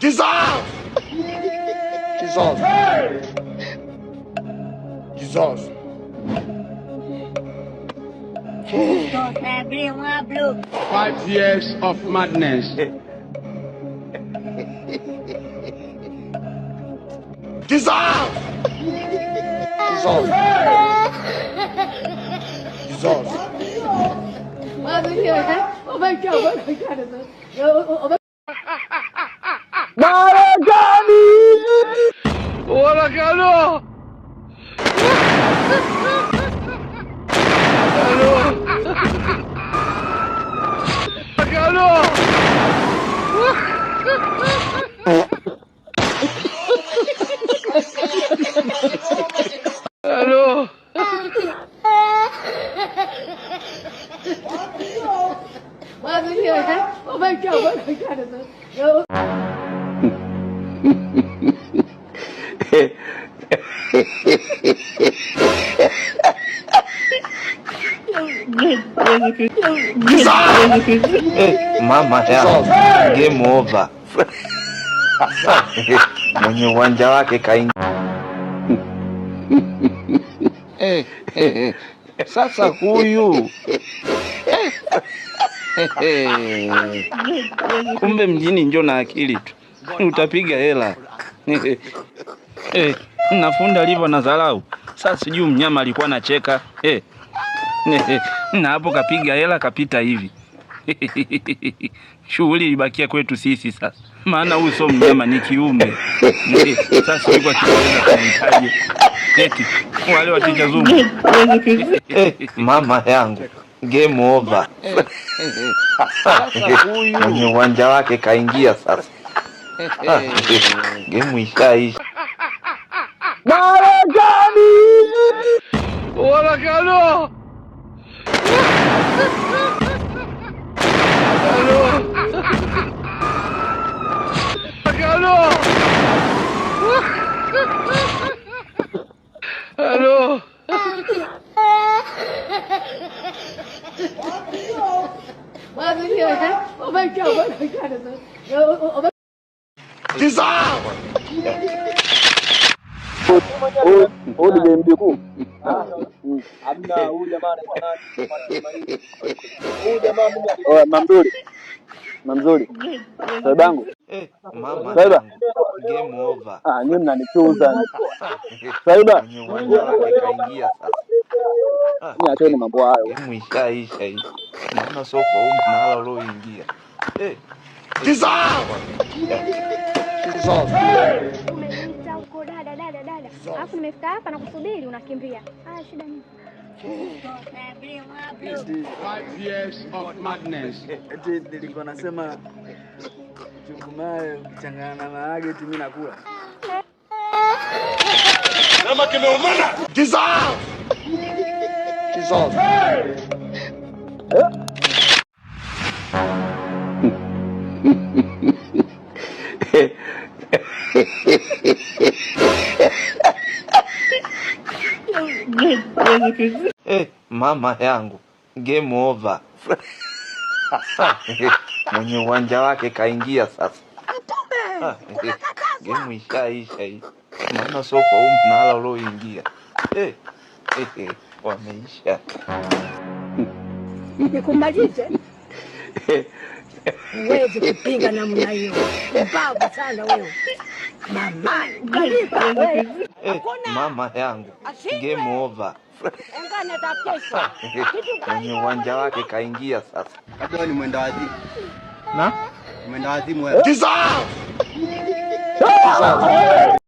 Jesus! Jesus! Jesus! Five years of madness. Jesus! Jesus! Jesus! Marekani! Warakano! Hello! Warakano! Hello! Mama yangu, game over. Mwenye uwanja wake kaingia. Sasa huyu kumbe mjini njo na akili tu, utapiga hela. Nafunda alivyo na dharau. Sasa sijui mnyama alikuwa anacheka na hapo kapiga hela kapita hivi. Shughuli ilibakia kwetu sisi sasa, maana huyu sio mnyama, ni kiumbe. Sasa yuko kiweza kumtaje eti wale wateja Zumu. Mama yangu, game over. Sasa huyu mwenye uwanja wake kaingia sasa. Game ishaisha. Marekani! Warakano! Hello! Warakano! Hello! Jesus! Huyu ni mjukuu. Hamna huyu jamaa anaitwa nani? Huyu jamaa mimi. Mamzuri. Mamzuri. Sababangu. Mama Saiba. Game over. Nyinyi mnanichuza. Saiba. Uwanja wake kaingia sasa. Niacheni mambo hayo. Game ishaisha hii. Maana soko huko mahala ulioingia. Jesus! Jesus! Umeniita huko dada. Alafu nimefika hapa na kusubiri unakimbia. Shida nini? 5 years of madness. Eti nilikuwa nasema chukumaye ukichangana na maharage mimi nakula. Kama kimeumana! Jesus! Jesus! Mama yangu, game over. Mwenye uwanja wake kaingia sasa. Game ishaisha hii. Maana soko huko mahala ulioingia. Wameisha. Nikumalize. Huwezi kupinga namna hiyo. Mbavu sana wewe. Mama, mama yangu, game over. Mwenye uwanja wake kaingia sasa. Hata ni mwenda wazimu. Na? Mwenda wazimu wewe. Jesus! Jesus!